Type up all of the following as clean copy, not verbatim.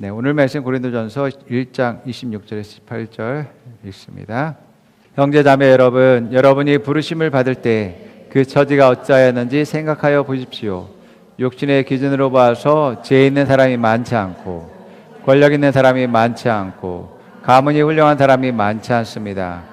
네, 오늘 말씀 고린도전서 1장 26절에서 18절 읽습니다. 형제 자매 여러분, 여러분이 부르심을 받을 때 그 처지가 어찌하였는지 생각하여 보십시오. 육신의 기준으로 봐서 지혜 있는 사람이 많지 않고 권력 있는 사람이 많지 않고 가문이 훌륭한 사람이 많지 않습니다.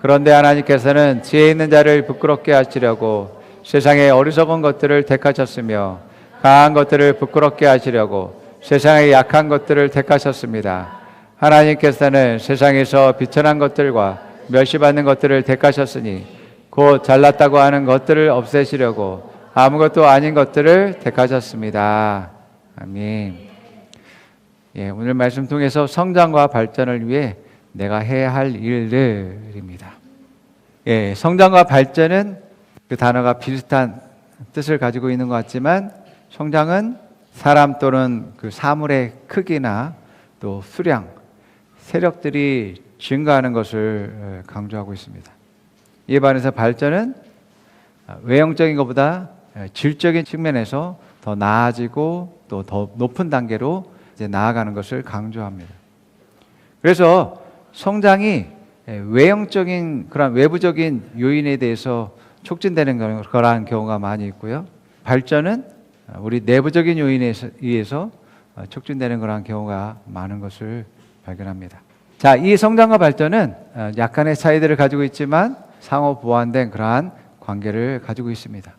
그런데 하나님께서는 지혜 있는 자를 부끄럽게 하시려고 세상의 어리석은 것들을 택하셨으며 강한 것들을 부끄럽게 하시려고 세상의 약한 것들을 택하셨습니다. 하나님께서는 세상에서 비천한 것들과 멸시받는 것들을 택하셨으니 곧 잘났다고 하는 것들을 없애시려고 아무것도 아닌 것들을 택하셨습니다. 아멘. 예, 오늘 말씀 통해서 성장과 발전을 위해 내가 해야 할 일들입니다. 예, 성장과 발전은 그 단어가 비슷한 뜻을 가지고 있는 것 같지만 성장은 사람 또는 그 사물의 크기나 또 수량, 세력들이 증가하는 것을 강조하고 있습니다. 이에 반해서 발전은 외형적인 것보다 질적인 측면에서 더 나아지고 또 더 높은 단계로 이제 나아가는 것을 강조합니다. 그래서 성장이 외형적인 그런 외부적인 요인에 대해서 촉진되는 거라는 경우가 많이 있고요. 발전은 우리 내부적인 요인에 의해서 촉진되는 그런 경우가 많은 것을 발견합니다. 자, 이 성장과 발전은 약간의 차이들을 가지고 있지만 상호 보완된 그러한 관계를 가지고 있습니다.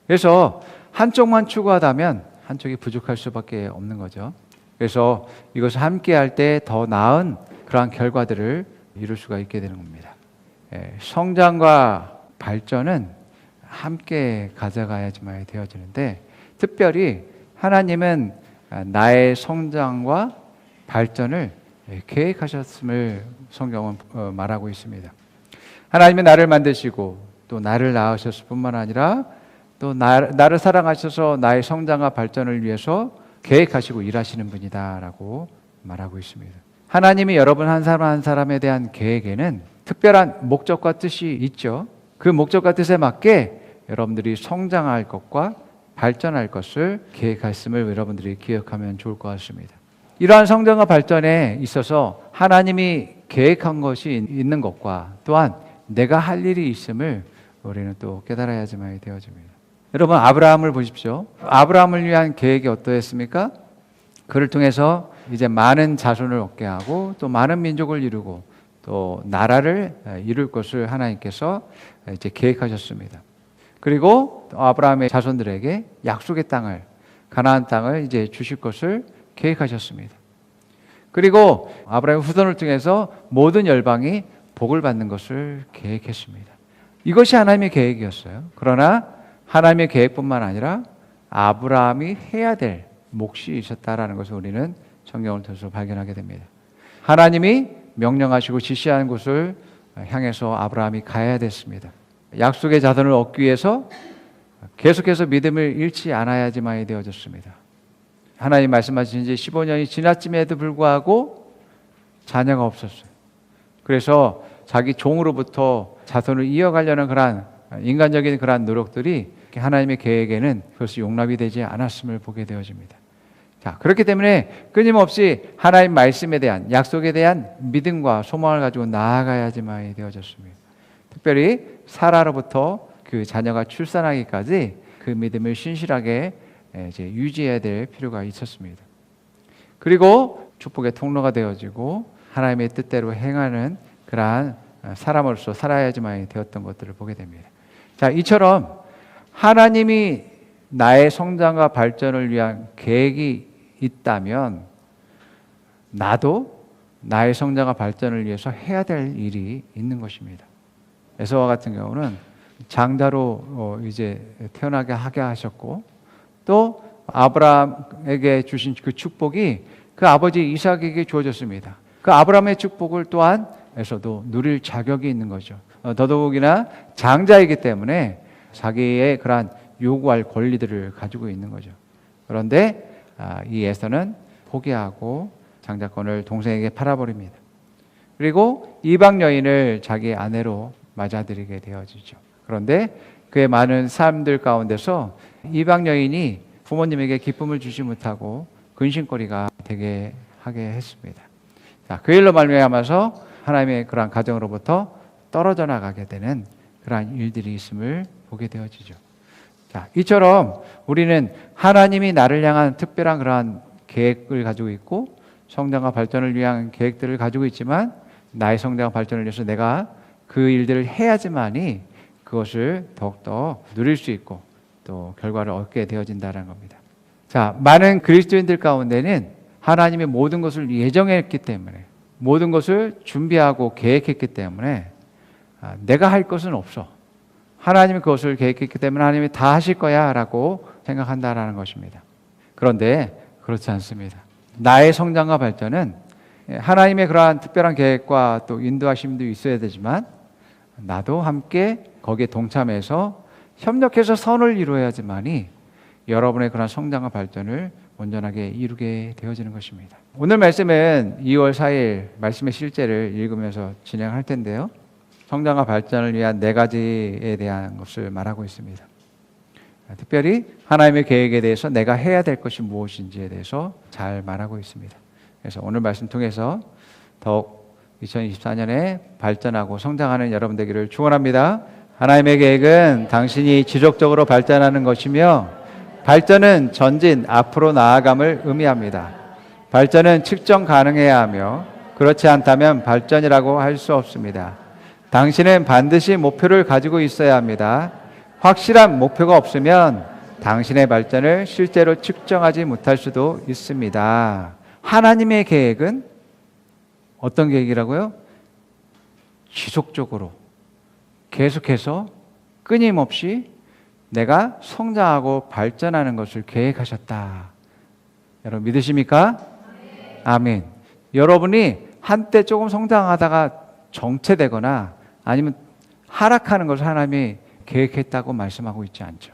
그래서 한쪽만 추구하다면 한쪽이 부족할 수밖에 없는 거죠. 그래서 이것을 함께 할 때 더 나은 그러한 결과들을 이룰 수가 있게 되는 겁니다. 성장과 발전은 함께 가져가야지만 되어지는데 특별히 하나님은 나의 성장과 발전을 계획하셨음을 성경은 말하고 있습니다. 하나님은 나를 만드시고 또 나를 낳으셨을 뿐만 아니라 또 나를 사랑하셔서 나의 성장과 발전을 위해서 계획하시고 일하시는 분이다라고 말하고 있습니다. 하나님이 여러분 한 사람 한 사람에 대한 계획에는 특별한 목적과 뜻이 있죠. 그 목적과 뜻에 맞게 여러분들이 성장할 것과 발전할 것을 계획했음을 여러분들이 기억하면 좋을 것 같습니다. 이러한 성장과 발전에 있어서 하나님이 계획한 것이 있는 것과 또한 내가 할 일이 있음을 우리는 또 깨달아야지만 되어집니다. 여러분 아브라함을 보십시오. 아브라함을 위한 계획이 어떠했습니까? 그를 통해서 이제 많은 자손을 얻게 하고 또 많은 민족을 이루고 또 나라를 이룰 것을 하나님께서 이제 계획하셨습니다. 그리고 아브라함의 자손들에게 약속의 땅을 가나안 땅을 이제 주실 것을 계획하셨습니다. 그리고 아브라함의 후손을 통해서 모든 열방이 복을 받는 것을 계획했습니다. 이것이 하나님의 계획이었어요. 그러나 하나님의 계획뿐만 아니라 아브라함이 해야 될 몫이 있었다라는 것을 우리는 성경을 통해서 발견하게 됩니다. 하나님이 명령하시고 지시하는 곳을 향해서 아브라함이 가야 됐습니다. 약속의 자손을 얻기 위해서 계속해서 믿음을 잃지 않아야지만이 되어졌습니다. 하나님 말씀하신 지 15년이 지났음에도 불구하고 자녀가 없었어요. 그래서 자기 종으로부터 자손을 이어가려는 그러한 인간적인 그러한 노력들이 하나님의 계획에는 그것이 용납이 되지 않았음을 보게 되어집니다. 자, 그렇기 때문에 끊임없이 하나님 말씀에 대한 약속에 대한 믿음과 소망을 가지고 나아가야지만 되어졌습니다. 특별히 사라로부터 그 자녀가 출산하기까지 그 믿음을 신실하게 이제 유지해야 될 필요가 있었습니다. 그리고 축복의 통로가 되어지고 하나님의 뜻대로 행하는 그러한 사람으로서 살아야지만 되었던 것들을 보게 됩니다. 자, 이처럼 하나님이 나의 성장과 발전을 위한 계획이 있다면 나도 나의 성장과 발전을 위해서 해야 될 일이 있는 것입니다. 에서와 같은 경우는 장자로 이제 태어나게 하게 하셨고 또 아브라함에게 주신 그 축복이 그 아버지 이삭에게 주어졌습니다. 그 아브라함의 축복을 또한 에서도 누릴 자격이 있는 거죠. 더더욱이나 장자이기 때문에 자기의 그러한 요구할 권리들을 가지고 있는 거죠. 그런데 이 에서는 포기하고 장자권을 동생에게 팔아버립니다. 그리고 이방 여인을 자기 아내로 맞아들이게 되어지죠. 그런데 그의 많은 삶들 가운데서 이방 여인이 부모님에게 기쁨을 주지 못하고 근심거리가 되게 하게 했습니다. 자, 그 일로 말미암아서 하나님의 그러한 가정으로부터 떨어져 나가게 되는 그러한 일들이 있음을 보게 되어지죠. 자, 이처럼 우리는 하나님이 나를 향한 특별한 그러한 계획을 가지고 있고 성장과 발전을 위한 계획들을 가지고 있지만 나의 성장과 발전을 위해서 내가 그 일들을 해야지만이 그것을 더욱더 누릴 수 있고 또 결과를 얻게 되어진다는 겁니다. 자, 많은 그리스도인들 가운데는 하나님의 모든 것을 예정했기 때문에 모든 것을 준비하고 계획했기 때문에 내가 할 것은 없어. 하나님이 그것을 계획했기 때문에 하나님이 다 하실 거야 라고 생각한다라는 것입니다. 그런데 그렇지 않습니다. 나의 성장과 발전은 하나님의 그러한 특별한 계획과 또 인도하심도 있어야 되지만 나도 함께 거기에 동참해서 협력해서 선을 이루어야지만이 여러분의 그런 성장과 발전을 온전하게 이루게 되어지는 것입니다. 오늘 말씀은 2월 4일 말씀의 실제를 읽으면서 진행할 텐데요. 성장과 발전을 위한 4가지에 대한 것을 말하고 있습니다. 특별히 하나님의 계획에 대해서 내가 해야 될 것이 무엇인지에 대해서 잘 말하고 있습니다. 그래서 오늘 말씀 통해서 더욱 2024년에 발전하고 성장하는 여러분 되기를 축원합니다. 하나님의 계획은 당신이 지속적으로 발전하는 것이며 발전은 전진, 앞으로 나아감을 의미합니다. 발전은 측정 가능해야 하며 그렇지 않다면 발전이라고 할 수 없습니다. 당신은 반드시 목표를 가지고 있어야 합니다. 확실한 목표가 없으면 당신의 발전을 실제로 측정하지 못할 수도 있습니다. 하나님의 계획은 어떤 계획이라고요? 지속적으로 계속해서 끊임없이 내가 성장하고 발전하는 것을 계획하셨다. 여러분 믿으십니까? 아멘. 여러분이 한때 조금 성장하다가 정체되거나 아니면 하락하는 것을 하나님이 계획했다고 말씀하고 있지 않죠.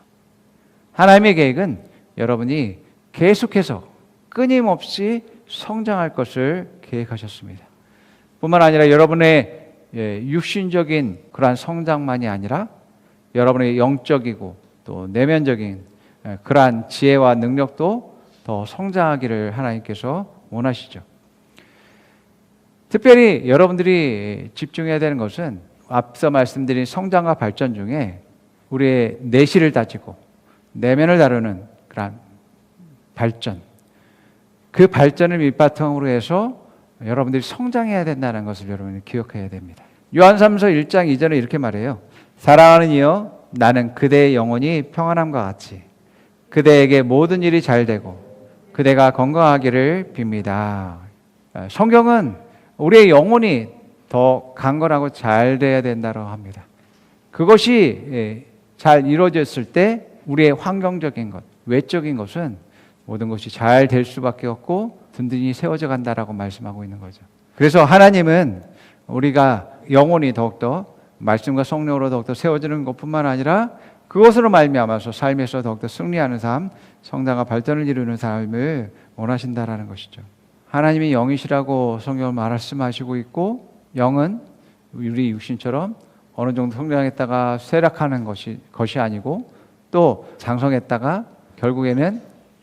하나님의 계획은 여러분이 계속해서 끊임없이 성장할 것을 계획하셨습니다. 뿐만 아니라 여러분의 육신적인 그러한 성장만이 아니라 여러분의 영적이고 또 내면적인 그러한 지혜와 능력도 더 성장하기를 하나님께서 원하시죠. 특별히 여러분들이 집중해야 되는 것은 앞서 말씀드린 성장과 발전 중에 우리의 내실을 다지고 내면을 다루는 그러한 발전, 그 발전을 밑바탕으로 해서 여러분들이 성장해야 된다는 것을 여러분이 기억해야 됩니다. 요한삼서 1장 2절에 이렇게 말해요. 사랑하는 이여 나는 그대의 영혼이 평안함과 같이 그대에게 모든 일이 잘 되고 그대가 건강하기를 빕니다. 성경은 우리의 영혼이 더 강건하고 잘 돼야 된다고 합니다. 그것이 잘 이루어졌을 때 우리의 환경적인 것, 외적인 것은 모든 것이 잘 될 수밖에 없고 든든히 세워져 간다라고 말씀하고 있는 거죠. 그래서 하나님은 우리가 영혼이 더욱더 말씀과 성령으로 더욱더 세워지는 것뿐만 아니라 그것으로 말미암아서 삶에서 더욱더 승리하는 삶, 성장과 발전을 이루는 삶을 원하신다라는 것이죠. 하나님이 영이시라고 성경을 말씀하시고 있고 영은 우리 육신처럼 어느 정도 성장했다가 쇠락하는 것이 아니고 또 장성했다가 결국에는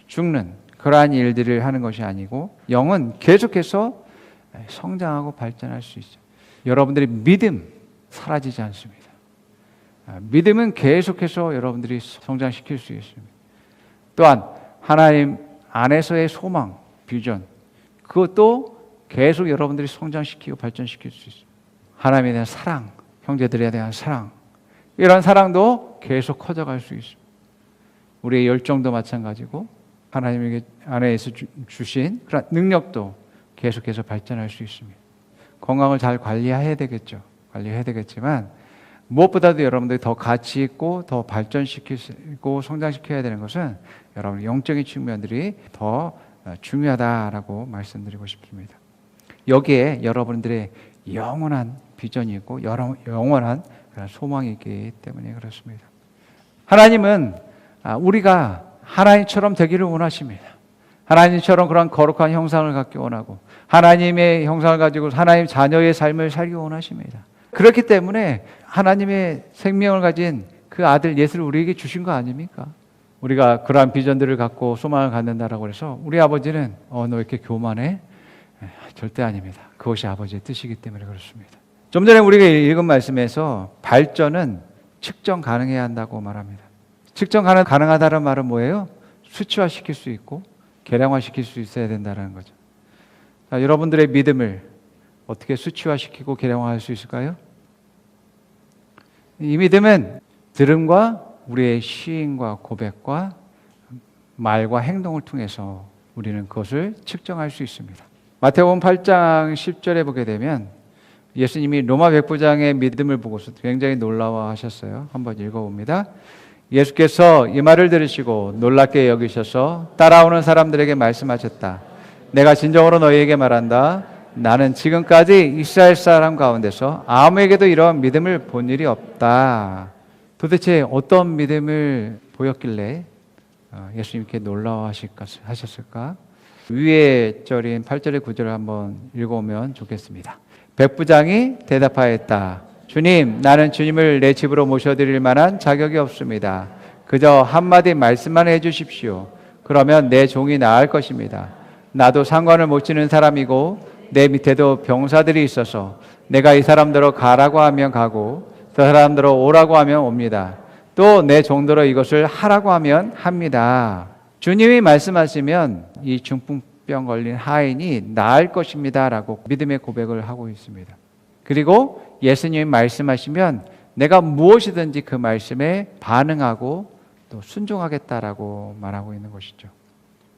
죽는 그러한 일들을 하는 것이 아니고 영은 계속해서 성장하고 발전할 수 있어요. 여러분들의 믿음 사라지지 않습니다. 믿음은 계속해서 여러분들이 성장시킬 수 있습니다. 또한 하나님 안에서의 소망, 비전 그것도 계속 여러분들이 성장시키고 발전시킬 수 있습니다. 하나님에 대한 사랑, 형제들에 대한 사랑 이런 사랑도 계속 커져갈 수 있습니다. 우리의 열정도 마찬가지고 하나님에게 안에서 주신 그런 능력도 계속해서 발전할 수 있습니다. 건강을 잘 관리해야 되겠죠. 관리해야 되겠지만 무엇보다도 여러분들이 더 가치 있고 더 발전시키고 성장시켜야 되는 것은 여러분의 영적인 측면들이 더 중요하다라고 말씀드리고 싶습니다. 여기에 여러분들의 영원한 비전이 있고 영원한 그런 소망이 있기 때문에 그렇습니다. 하나님은 우리가 하나님처럼 되기를 원하십니다. 하나님처럼 그런 거룩한 형상을 갖기 원하고 하나님의 형상을 가지고 하나님 자녀의 삶을 살기 원하십니다. 그렇기 때문에 하나님의 생명을 가진 그 아들 예수를 우리에게 주신 거 아닙니까? 우리가 그러한 비전들을 갖고 소망을 갖는다라고 해서 우리 아버지는 너 이렇게 교만해? 절대 아닙니다. 그것이 아버지의 뜻이기 때문에 그렇습니다. 좀 전에 우리가 읽은 말씀에서 발전은 측정 가능해야 한다고 말합니다. 측정 가능하다는 말은 뭐예요? 수치화시킬 수 있고 계량화시킬 수 있어야 된다는 거죠. 자, 여러분들의 믿음을 어떻게 수치화시키고 계량화할 수 있을까요? 이 믿음은 들음과 우리의 시인과 고백과 말과 행동을 통해서 우리는 그것을 측정할 수 있습니다. 마태복음 8장 10절에 보게 되면 예수님이 로마 백부장의 믿음을 보고서 굉장히 놀라워하셨어요. 한번 읽어봅니다. 예수께서 이 말을 들으시고 놀랍게 여기셔서 따라오는 사람들에게 말씀하셨다. 내가 진정으로 너희에게 말한다. 나는 지금까지 이스라엘 사람 가운데서 아무에게도 이러한 믿음을 본 일이 없다. 도대체 어떤 믿음을 보였길래 예수님께 놀라워하셨을까? 위의 절인 8절의 9절을 한번 읽어보면 좋겠습니다. 백부장이 대답하였다. 주님, 나는 주님을 내 집으로 모셔드릴 만한 자격이 없습니다. 그저 한마디 말씀만 해주십시오. 그러면 내 종이 나을 것입니다. 나도 상관을 못 치는 사람이고 내 밑에도 병사들이 있어서 내가 이 사람들로 가라고 하면 가고 저 사람들로 오라고 하면 옵니다. 또 내 종들로 이것을 하라고 하면 합니다. 주님이 말씀하시면 이 중풍병 걸린 하인이 나을 것입니다 라고 믿음의 고백을 하고 있습니다. 그리고 예수님이 말씀하시면 내가 무엇이든지 그 말씀에 반응하고 또 순종하겠다라고 말하고 있는 것이죠.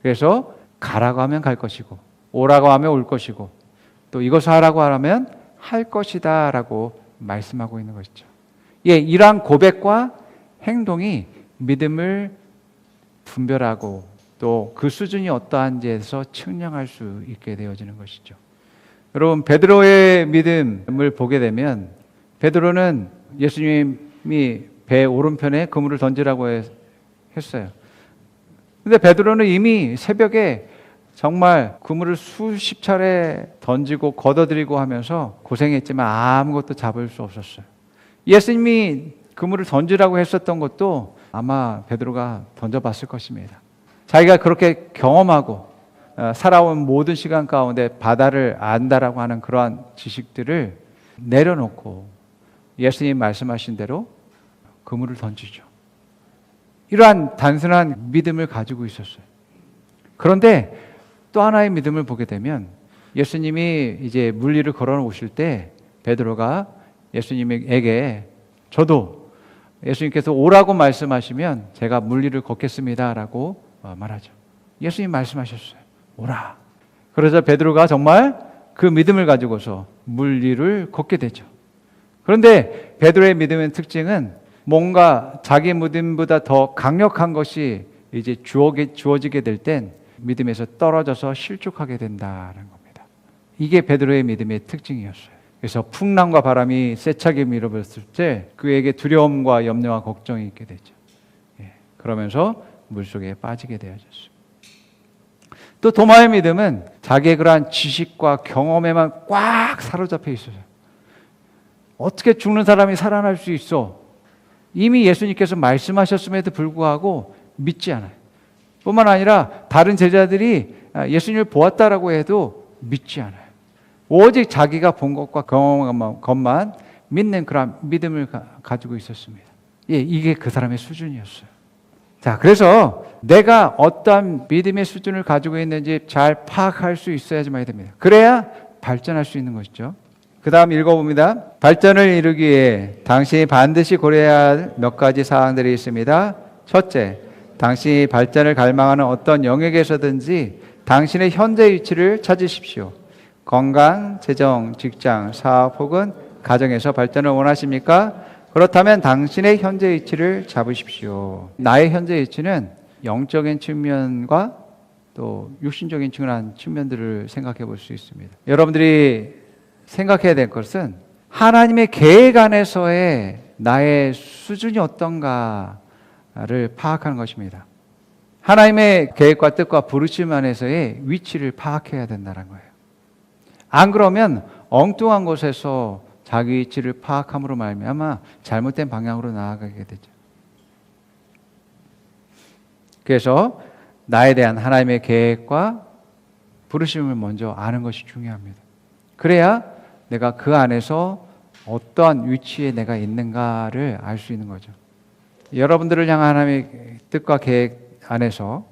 그래서 가라고 하면 갈 것이고 오라고 하면 올 것이고 또 이것을 하라고 하면 할 것이다 라고 말씀하고 있는 것이죠. 예, 이러한 고백과 행동이 믿음을 분별하고 또 그 수준이 어떠한지에서 측량할 수 있게 되어지는 것이죠. 여러분, 베드로의 믿음을 보게 되면 베드로는 예수님이 배 오른편에 그물을 던지라고 했어요. 근데 베드로는 이미 새벽에 정말 그물을 수십 차례 던지고 걷어들이고 하면서 고생했지만 아무것도 잡을 수 없었어요. 예수님이 그물을 던지라고 했었던 것도 아마 베드로가 던져봤을 것입니다. 자기가 그렇게 경험하고 살아온 모든 시간 가운데 바다를 안다라고 하는 그러한 지식들을 내려놓고 예수님 말씀하신 대로 그물을 던지죠. 이러한 단순한 믿음을 가지고 있었어요. 그런데 또 하나의 믿음을 보게 되면 예수님이 이제 물리를 걸어 오실 때 베드로가 예수님에게 저도 예수님께서 오라고 말씀하시면 제가 물리를 걷겠습니다라고 말하죠. 예수님 말씀하셨어요. 오라. 그래서 베드로가 정말 그 믿음을 가지고서 물리를 걷게 되죠. 그런데 베드로의 믿음의 특징은 뭔가 자기 믿음보다 더 강력한 것이 이제 주어지게 될 땐 믿음에서 떨어져서 실족하게 된다는 겁니다. 이게 베드로의 믿음의 특징이었어요. 그래서 풍랑과 바람이 세차게 밀어버렸을 때 그에게 두려움과 염려와 걱정이 있게 되죠. 그러면서 물속에 빠지게 되어졌습니다. 또 도마의 믿음은 자기의 그러한 지식과 경험에만 꽉 사로잡혀 있어요. 어떻게 죽는 사람이 살아날 수 있어? 이미 예수님께서 말씀하셨음에도 불구하고 믿지 않아요. 뿐만 아니라 다른 제자들이 예수님을 보았다라고 해도 믿지 않아요. 오직 자기가 본 것과 경험한 것만 믿는 그런 믿음을 가지고 있었습니다. 예, 이게 그 사람의 수준이었어요. 자, 그래서 내가 어떠한 믿음의 수준을 가지고 있는지 잘 파악할 수 있어야지만 됩니다. 그래야 발전할 수 있는 것이죠. 그 다음 읽어봅니다. 발전을 이루기 위해 당신이 반드시 고려해야 할 몇 가지 사항들이 있습니다. 첫째, 당신이 발전을 갈망하는 어떤 영역에서든지 당신의 현재 위치를 찾으십시오. 건강, 재정, 직장, 사업 혹은 가정에서 발전을 원하십니까? 그렇다면 당신의 현재 위치를 잡으십시오. 나의 현재 위치는 영적인 측면과 또 육신적인 측면들을 생각해 볼 수 있습니다. 여러분들이 생각해야 될 것은 하나님의 계획 안에서의 나의 수준이 어떤가를 파악하는 것입니다. 하나님의 계획과 뜻과 부르심 안에서의 위치를 파악해야 된다는 거예요. 안 그러면 엉뚱한 곳에서 자기 위치를 파악함으로 말미암아 잘못된 방향으로 나아가게 되죠. 그래서 나에 대한 하나님의 계획과 부르심을 먼저 아는 것이 중요합니다. 그래야 내가 그 안에서 어떠한 위치에 내가 있는가를 알 수 있는 거죠. 여러분들을 향한 하나님의 뜻과 계획 안에서,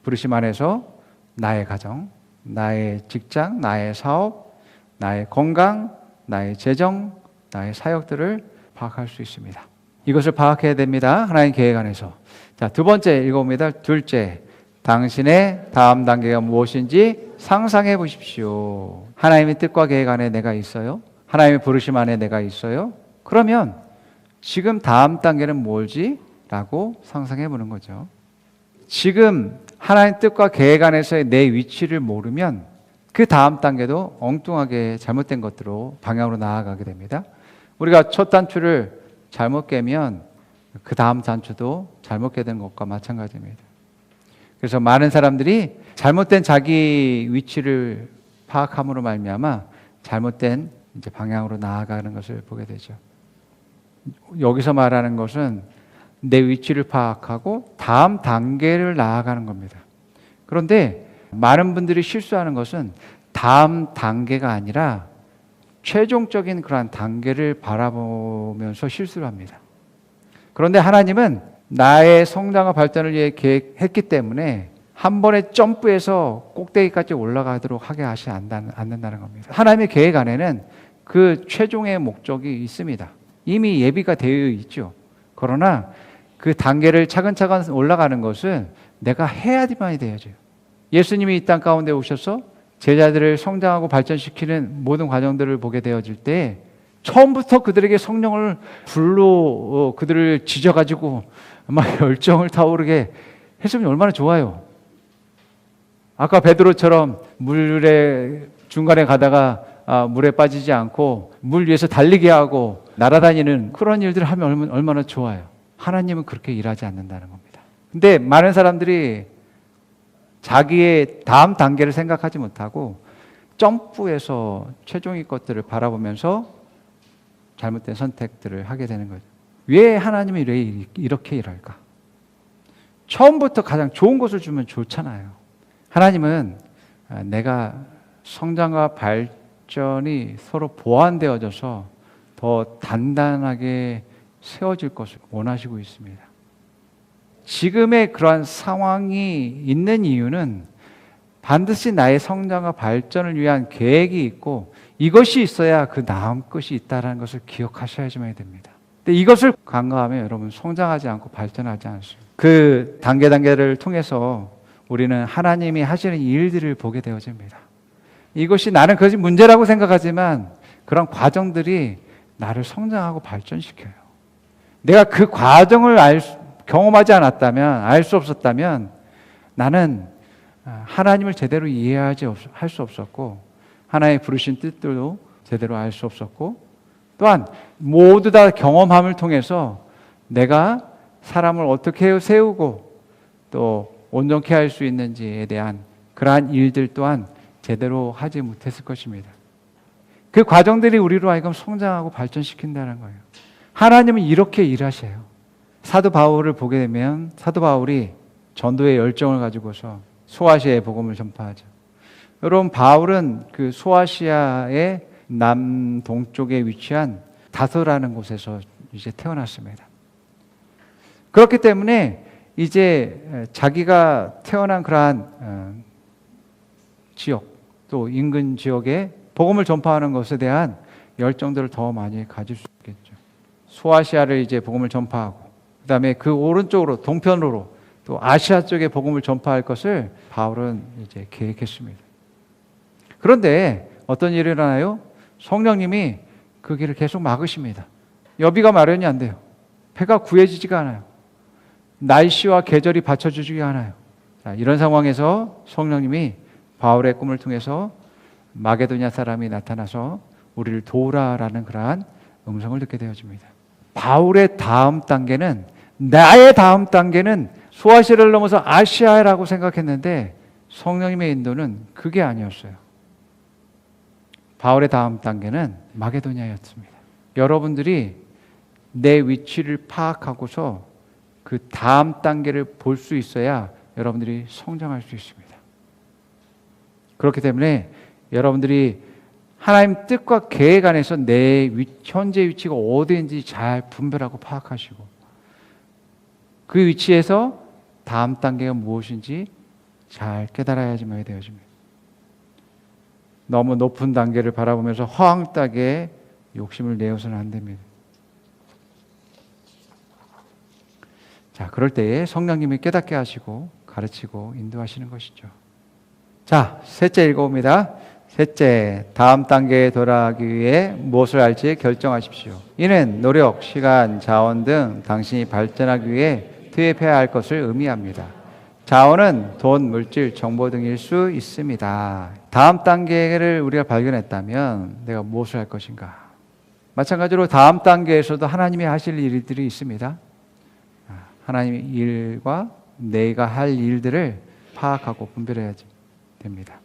부르심 안에서 나의 가정, 나의 직장, 나의 사업, 나의 건강, 나의 재정, 나의 사역들을 파악할 수 있습니다. 이것을 파악해야 됩니다. 하나님 계획 안에서. 자, 두 번째 읽어봅니다. 둘째, 당신의 다음 단계가 무엇인지 상상해 보십시오. 하나님의 뜻과 계획 안에 내가 있어요? 하나님의 부르심 안에 내가 있어요? 그러면 지금 다음 단계는 뭘지? 라고 상상해 보는 거죠. 지금 하나님 뜻과 계획 안에서의 내 위치를 모르면 그 다음 단계도 엉뚱하게 잘못된 것들로 방향으로 나아가게 됩니다. 우리가 첫 단추를 잘못 깨면 그 다음 단추도 잘못 깨는 것과 마찬가지입니다. 그래서 많은 사람들이 잘못된 자기 위치를 파악함으로 말미암아 잘못된 이제 방향으로 나아가는 것을 보게 되죠. 여기서 말하는 것은 내 위치를 파악하고 다음 단계를 나아가는 겁니다. 그런데 많은 분들이 실수하는 것은 다음 단계가 아니라 최종적인 그러한 단계를 바라보면서 실수를 합니다. 그런데 하나님은 나의 성장과 발전을 위해 계획했기 때문에 한 번에 점프해서 꼭대기까지 올라가도록 하게 하지 않는다는 겁니다. 하나님의 계획 안에는 그 최종의 목적이 있습니다. 이미 예비가 되어 있죠. 그러나 그 단계를 차근차근 올라가는 것은 내가 해야지만이 되어져요. 예수님이 이 땅 가운데 오셔서 제자들을 성장하고 발전시키는 모든 과정들을 보게 되어질 때 처음부터 그들에게 성령을 불로 그들을 지져가지고 막 열정을 타오르게 했으면 얼마나 좋아요. 아까 베드로처럼 물에 중간에 가다가 물에 빠지지 않고 물 위에서 달리게 하고 날아다니는 그런 일들을 하면 얼마나 좋아요. 하나님은 그렇게 일하지 않는다는 겁니다. 근데 많은 사람들이 자기의 다음 단계를 생각하지 못하고 점프해서 최종의 것들을 바라보면서 잘못된 선택들을 하게 되는 거죠. 왜 하나님이 이렇게 일할까? 처음부터 가장 좋은 것을 주면 좋잖아요. 하나님은 내가 성장과 발전이 서로 보완되어져서 더 단단하게 세워질 것을 원하시고 있습니다. 지금의 그러한 상황이 있는 이유는 반드시 나의 성장과 발전을 위한 계획이 있고 이것이 있어야 그 다음 것이 있다는 것을 기억하셔야지만 됩니다. 근데 이것을 간과하면 여러분 성장하지 않고 발전하지 않습니다. 그 단계를 통해서 우리는 하나님이 하시는 일들을 보게 되어집니다. 이것이 나는 그것이 문제라고 생각하지만 그런 과정들이 나를 성장하고 발전시켜요. 내가 그 과정을 경험하지 않았다면, 알 수 없었다면 나는 하나님을 제대로 할 수 없었고 하나의 부르신 뜻도 제대로 알 수 없었고 또한 모두 다 경험함을 통해서 내가 사람을 어떻게 세우고 또 온전케 할 수 있는지에 대한 그러한 일들 또한 제대로 하지 못했을 것입니다. 그 과정들이 우리로 하여금 성장하고 발전시킨다는 거예요. 하나님은 이렇게 일하셔요. 사도 바울을 보게 되면 사도 바울이 전도의 열정을 가지고서 소아시아의 복음을 전파하죠. 여러분 바울은 그 소아시아의 남동쪽에 위치한 다소라는 곳에서 이제 태어났습니다. 그렇기 때문에 이제 자기가 태어난 그러한 지역 또 인근 지역에 복음을 전파하는 것에 대한 열정들을 더 많이 가질 수 있겠죠. 소아시아를 이제 복음을 전파하고 그다음에 그 오른쪽으로 동편으로 또 아시아 쪽에 복음을 전파할 것을 바울은 이제 계획했습니다. 그런데 어떤 일이 일어나요? 성령님이 그 길을 계속 막으십니다. 여비가 마련이 안 돼요. 배가 구해지지가 않아요. 날씨와 계절이 받쳐주지가 않아요. 자, 이런 상황에서 성령님이 바울의 꿈을 통해서 마게도냐 사람이 나타나서 우리를 도우라라는 그러한 음성을 듣게 되어집니다. 바울의 다음 단계는 나의 다음 단계는 소아시아를 넘어서 아시아라고 생각했는데 성령님의 인도는 그게 아니었어요. 바울의 다음 단계는 마게도냐였습니다. 여러분들이 내 위치를 파악하고서 그 다음 단계를 볼 수 있어야 여러분들이 성장할 수 있습니다. 그렇기 때문에 여러분들이 하나님 뜻과 계획 안에서 내 현재 위치가 어디인지 잘 분별하고 파악하시고 그 위치에서 다음 단계가 무엇인지 잘 깨달아야지만 되어집니다. 너무 높은 단계를 바라보면서 허황되게 욕심을 내어서는 안 됩니다. 자, 그럴 때에 성령님이 깨닫게 하시고 가르치고 인도하시는 것이죠. 자, 셋째 읽어봅니다. 셋째, 다음 단계에 돌아가기 위해 무엇을 할지 결정하십시오. 이는 노력, 시간, 자원 등 당신이 발전하기 위해 투입해야 할 것을 의미합니다. 자원은 돈, 물질, 정보 등일 수 있습니다. 다음 단계를 우리가 발견했다면 내가 무엇을 할 것인가? 마찬가지로 다음 단계에서도 하나님이 하실 일들이 있습니다. 하나님의 일과 내가 할 일들을 파악하고 분별해야 됩니다.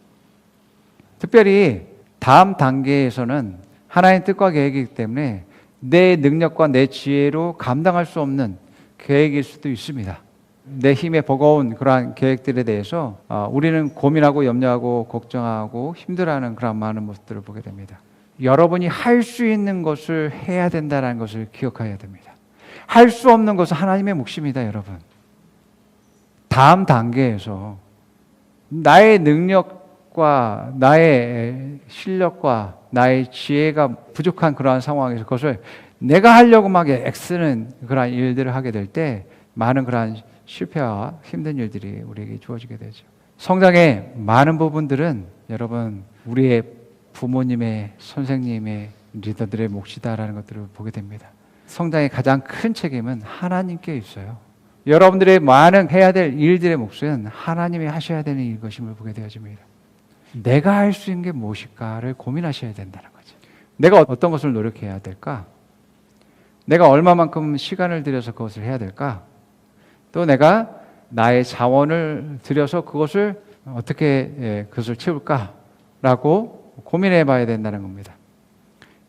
특별히 다음 단계에서는 하나님의 뜻과 계획이기 때문에 내 능력과 내 지혜로 감당할 수 없는 계획일 수도 있습니다. 내 힘에 버거운 그러한 계획들에 대해서 우리는 고민하고 염려하고 걱정하고 힘들어하는 그런 많은 모습들을 보게 됩니다. 여러분이 할 수 있는 것을 해야 된다는 것을 기억해야 됩니다. 할 수 없는 것은 하나님의 몫입니다, 여러분. 다음 단계에서 나의 능력과 나의 실력과 나의 지혜가 부족한 그러한 상황에서 그것을 내가 하려고 막 애쓰는 그러한 일들을 하게 될 때 많은 그러한 실패와 힘든 일들이 우리에게 주어지게 되죠. 성장의 많은 부분들은 여러분 우리의 부모님의 선생님의 리더들의 몫이다라는 것들을 보게 됩니다. 성장의 가장 큰 책임은 하나님께 있어요. 여러분들의 많은 해야 될 일들의 몫은 하나님이 하셔야 되는 일 것임을 보게 되어집니다. 내가 할 수 있는 게 무엇일까를 고민하셔야 된다는 거죠. 내가 어떤 것을 노력해야 될까? 내가 얼마만큼 시간을 들여서 그것을 해야 될까? 또 내가 나의 자원을 들여서 그것을 어떻게 그것을 채울까라고 고민해 봐야 된다는 겁니다.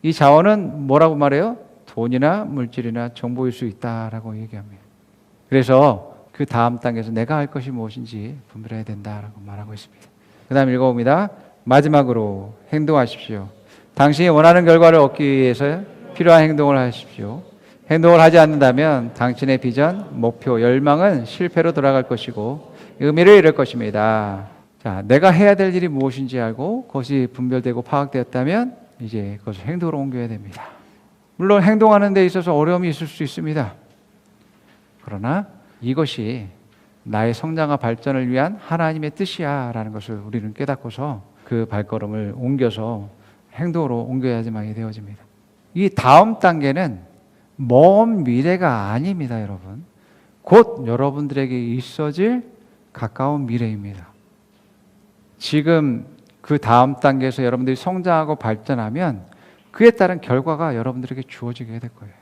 이 자원은 뭐라고 말해요? 돈이나 물질이나 정보일 수 있다라고 얘기합니다. 그래서 그 다음 단계에서 내가 할 것이 무엇인지 분별해야 된다라고 말하고 있습니다. 그 다음 읽어봅니다. 마지막으로 행동하십시오. 당신이 원하는 결과를 얻기 위해서 필요한 행동을 하십시오. 행동을 하지 않는다면 당신의 비전, 목표, 열망은 실패로 돌아갈 것이고 의미를 잃을 것입니다. 자, 내가 해야 될 일이 무엇인지 알고 그것이 분별되고 파악되었다면 이제 그것을 행동으로 옮겨야 됩니다. 물론 행동하는 데 있어서 어려움이 있을 수 있습니다. 그러나 이것이 나의 성장과 발전을 위한 하나님의 뜻이야 라는 것을 우리는 깨닫고서 그 발걸음을 옮겨서 행동으로 옮겨야지만 되어집니다. 이 다음 단계는 먼 미래가 아닙니다, 여러분. 곧 여러분들에게 있어질 가까운 미래입니다. 지금 그 다음 단계에서 여러분들이 성장하고 발전하면 그에 따른 결과가 여러분들에게 주어지게 될 거예요.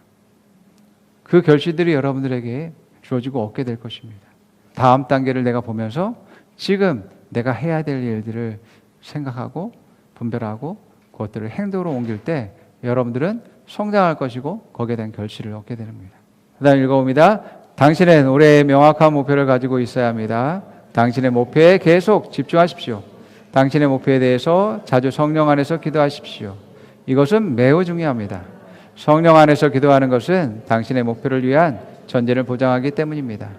그 결실들이 여러분들에게 주어지고 얻게 될 것입니다. 다음 단계를 내가 보면서 지금 내가 해야 될 일들을 생각하고 분별하고 그것들을 행동으로 옮길 때 여러분들은 성장할 것이고 거기에 대한 결실을 얻게 됩니다. 그 다음 읽어봅니다. 당신은 올해 명확한 목표를 가지고 있어야 합니다. 당신의 목표에 계속 집중하십시오. 당신의 목표에 대해서 자주 성령 안에서 기도하십시오. 이것은 매우 중요합니다. 성령 안에서 기도하는 것은 당신의 목표를 위한 전제를 보장하기 때문입니다.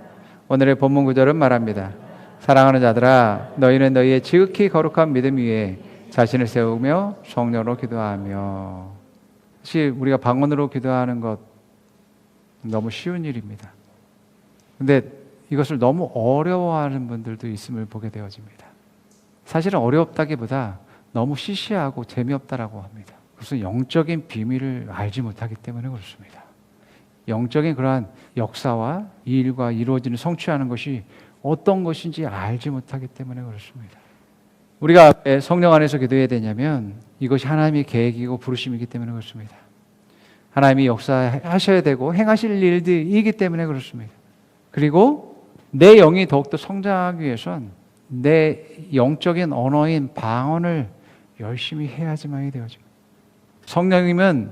오늘의 본문 구절은 말합니다. 사랑하는 자들아, 너희는 너희의 지극히 거룩한 믿음 위에 자신을 세우며 성령으로 기도하며. 사실 우리가 방언으로 기도하는 것 너무 쉬운 일입니다. 근데 이것을 너무 어려워하는 분들도 있음을 보게 되어집니다. 사실은 어렵다기보다 너무 시시하고 재미없다라고 합니다. 그것은 영적인 비밀을 알지 못하기 때문에 그렇습니다. 영적인 그러한 역사와 이 일과 이루어지는 성취하는 것이 어떤 것인지 알지 못하기 때문에 그렇습니다. 우리가 성령 안에서 기도해야 되냐면 이것이 하나님의 계획이고 부르심이기 때문에 그렇습니다. 하나님이 역사하셔야 되고 행하실 일들이기 때문에 그렇습니다. 그리고 내 영이 더욱더 성장하기 위해선 내 영적인 언어인 방언을 열심히 해야지만이 되어집니다. 성령님은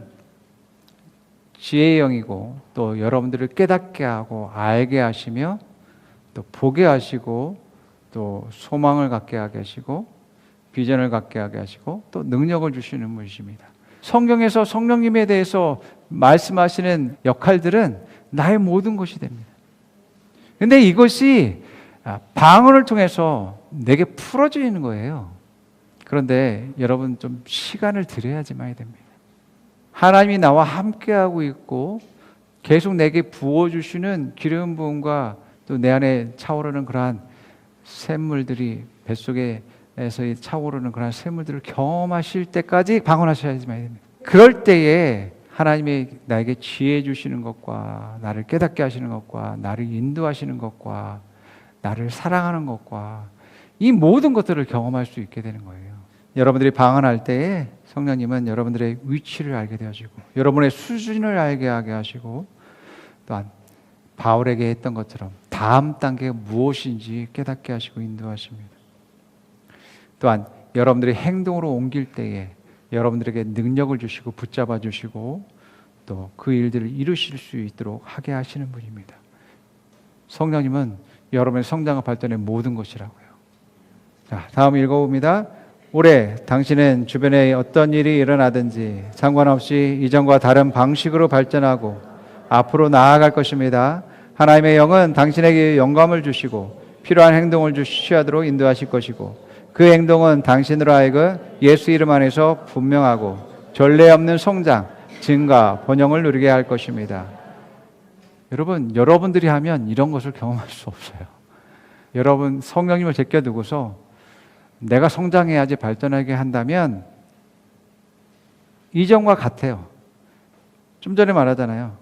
지혜의 영이고 또 여러분들을 깨닫게 하고 알게 하시며 또 보게 하시고 또 소망을 갖게 하게 하시고 비전을 갖게 하게 하시고 또 능력을 주시는 분이십니다. 성경에서 성령님에 대해서 말씀하시는 역할들은 나의 모든 것이 됩니다. 근데 이것이 방언을 통해서 내게 풀어지는 거예요. 그런데 여러분 좀 시간을 들여야지만 됩니다. 하나님이 나와 함께하고 있고 계속 내게 부어주시는 기름 부음과 또 내 안에 차오르는 그러한 샘물들이 뱃속에서 차오르는 그러한 샘물들을 경험하실 때까지 방언하셔야지만 됩니다. 그럴 때에 하나님이 나에게 지혜 주시는 것과 나를 깨닫게 하시는 것과 나를 인도하시는 것과 나를 사랑하는 것과 이 모든 것들을 경험할 수 있게 되는 거예요. 여러분들이 방언할 때에 성령님은 여러분들의 위치를 알게 되어지고 여러분의 수준을 알게 하게 하시고 또한 바울에게 했던 것처럼 다음 단계가 무엇인지 깨닫게 하시고 인도하십니다. 또한 여러분들이 행동으로 옮길 때에 여러분들에게 능력을 주시고 붙잡아 주시고 또 그 일들을 이루실 수 있도록 하게 하시는 분입니다. 성령님은 여러분의 성장과 발전의 모든 것이라고요. 자, 다음 읽어봅니다. 올해 당신은 주변에 어떤 일이 일어나든지 상관없이 이전과 다른 방식으로 발전하고 앞으로 나아갈 것입니다. 하나님의 영은 당신에게 영감을 주시고 필요한 행동을 취하도록 인도하실 것이고 그 행동은 당신으로 하여금 예수 이름 안에서 분명하고 전례 없는 성장, 증가, 번영을 누리게 할 것입니다. 여러분, 여러분들이 하면 이런 것을 경험할 수 없어요. 여러분 성령님을 제껴두고서 내가 성장해야지 발전하게 한다면 이전과 같아요. 좀 전에 말하잖아요.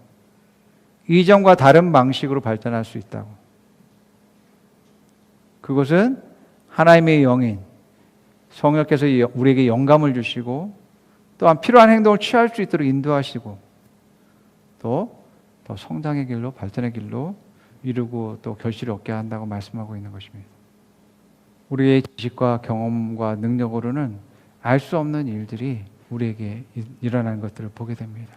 이전과 다른 방식으로 발전할 수 있다고. 그것은 하나님의 영인 성령께서 우리에게 영감을 주시고 또한 필요한 행동을 취할 수 있도록 인도하시고 또 더 성장의 길로 발전의 길로 이루고 또 결실을 얻게 한다고 말씀하고 있는 것입니다. 우리의 지식과 경험과 능력으로는 알 수 없는 일들이 우리에게 일어나는 것들을 보게 됩니다.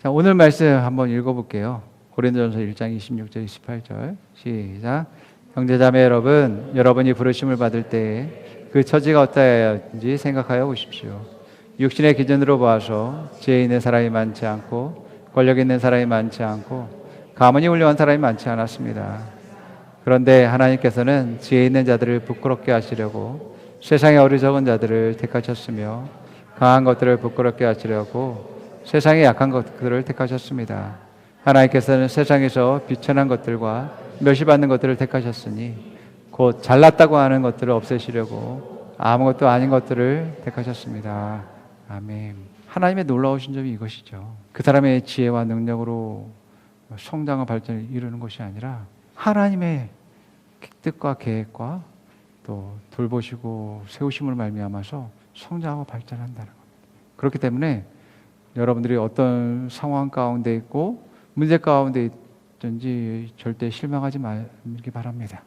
자, 오늘 말씀 한번 읽어볼게요. 고린도전서 1장 26절 28절 시작. 형제자매 여러분, 여러분이 부르심을 받을 때에 그 처지가 어떠하였는지 생각하여 보십시오. 육신의 기준으로 보아서 지혜 있는 사람이 많지 않고 권력 있는 사람이 많지 않고 가문이 훌륭한 사람이 많지 않았습니다. 그런데 하나님께서는 지혜 있는 자들을 부끄럽게 하시려고 세상의 어리석은 자들을 택하셨으며 강한 것들을 부끄럽게 하시려고 세상의 약한 것들을 택하셨습니다. 하나님께서는 세상에서 비천한 것들과 멸시받는 것들을 택하셨으니 곧 잘났다고 하는 것들을 없애시려고 아무것도 아닌 것들을 택하셨습니다. 아멘. 하나님의 놀라우신 점이 이것이죠. 그 사람의 지혜와 능력으로 성장과 발전을 이루는 것이 아니라 하나님의 뜻과 계획과 또 돌보시고 세우심을 말미암아서 성장하고 발전한다는 겁니다. 그렇기 때문에 여러분들이 어떤 상황 가운데 있고 문제 가운데 있든지 절대 실망하지 말기 바랍니다.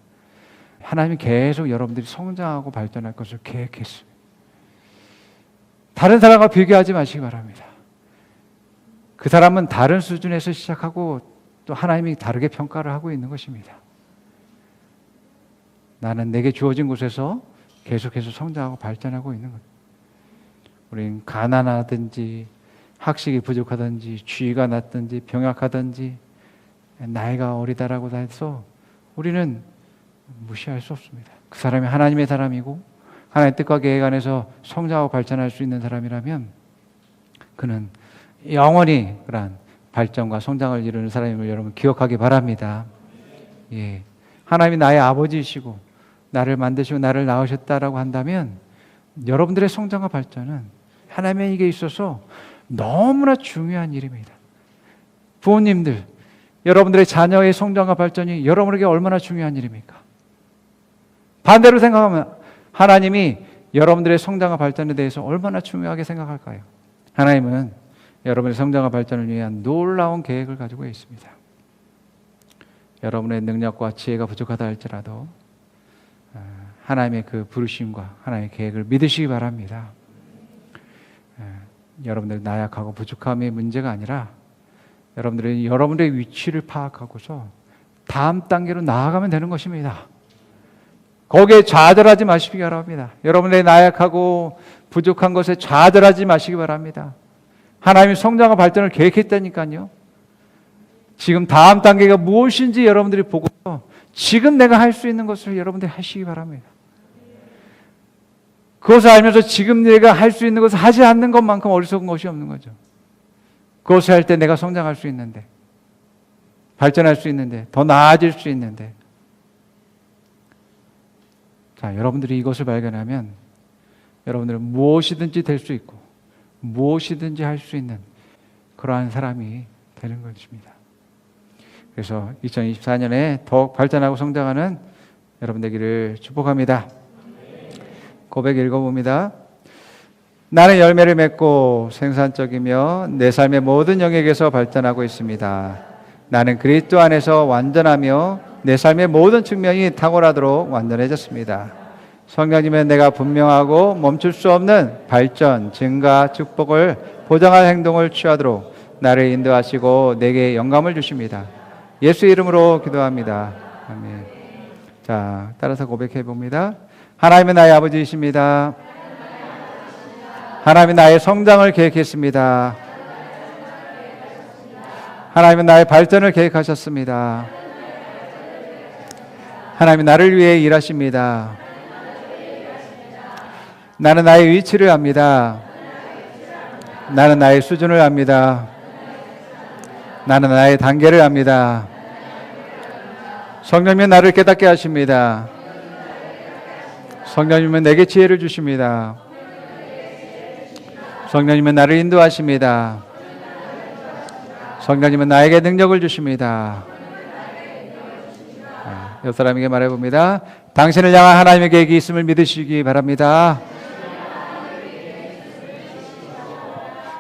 하나님이 계속 여러분들이 성장하고 발전할 것을 계획했어요. 다른 사람과 비교하지 마시기 바랍니다. 그 사람은 다른 수준에서 시작하고 또 하나님이 다르게 평가를 하고 있는 것입니다. 나는 내게 주어진 곳에서 계속해서 성장하고 발전하고 있는 것. 우리는 가난하든지 학식이 부족하든지 주의가 낮든지 병약하든지 나이가 어리다라고 해서 우리는 무시할 수 없습니다. 그 사람이 하나님의 사람이고 하나님의 뜻과 계획 안에서 성장하고 발전할 수 있는 사람이라면 그는 영원히 그러한 발전과 성장을 이루는 사람임을 여러분 기억하기 바랍니다. 예. 하나님이 나의 아버지이시고 나를 만드시고 나를 낳으셨다라고 한다면 여러분들의 성장과 발전은 하나님에게 있어서 너무나 중요한 일입니다. 부모님들, 여러분들의 자녀의 성장과 발전이 여러분에게 얼마나 중요한 일입니까? 반대로 생각하면 하나님이 여러분들의 성장과 발전에 대해서 얼마나 중요하게 생각할까요? 하나님은 여러분의 성장과 발전을 위한 놀라운 계획을 가지고 있습니다. 여러분의 능력과 지혜가 부족하다 할지라도 하나님의 그 부르심과 하나님의 계획을 믿으시기 바랍니다. 여러분들 나약하고 부족함의 문제가 아니라 여러분들의 위치를 파악하고서 다음 단계로 나아가면 되는 것입니다. 거기에 좌절하지 마시기 바랍니다. 여러분의 나약하고 부족한 것에 좌절하지 마시기 바랍니다. 하나님이 성장과 발전을 계획했다니까요. 지금 다음 단계가 무엇인지 여러분들이 보고서 지금 내가 할 수 있는 것을 여러분들이 하시기 바랍니다. 그것을 알면서 지금 내가 할 수 있는 것을 하지 않는 것만큼 어리석은 것이 없는 거죠. 그것을 할 때 내가 성장할 수 있는데, 발전할 수 있는데, 더 나아질 수 있는데. 자, 여러분들이 이것을 발견하면 여러분들은 무엇이든지 될 수 있고 무엇이든지 할 수 있는 그러한 사람이 되는 것입니다. 그래서 2024년에 더욱 발전하고 성장하는 여러분 되기를 축복합니다. 고백 읽어봅니다. 나는 열매를 맺고 생산적이며 내 삶의 모든 영역에서 발전하고 있습니다. 나는 그리스도 안에서 완전하며 내 삶의 모든 측면이 탁월하도록 완전해졌습니다. 성령님은 내가 분명하고 멈출 수 없는 발전, 증가, 축복을 보장할 행동을 취하도록 나를 인도하시고 내게 영감을 주십니다. 예수 이름으로 기도합니다. 아멘. 자, 따라서 고백해 봅니다. 하나님은 나의 아버지이십니다. 하나님은 나의 성장을 계획했습니다. 하나님은 나의 발전을 계획하셨습니다. 하나님은 나를 위해 일하십니다. 나는 나의 위치를 압니다. 나는 나의 수준을 압니다. 나는 나의 단계를 압니다. 성령님은 나를 깨닫게 하십니다. 성령님은 내게 지혜를 주십니다. 성령님은 나를 인도하십니다. 성령님은 나에게 능력을 주십니다. 옆 사람에게 말해봅니다. 당신을 향한 하나님의 계획이 있음을 믿으시기 바랍니다.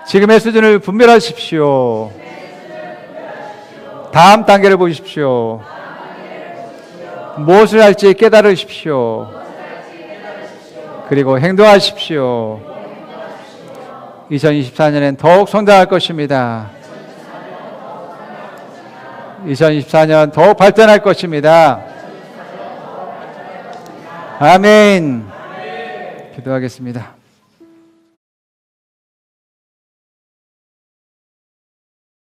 지금의 수준을 분별하십시오. 다음 단계를 보십시오. 무엇을 할지 깨달으십시오. 그리고 행동하십시오. 2024년엔 더욱 성장할 것입니다. 2024년 더욱 발전할 것입니다. 아멘. 기도하겠습니다.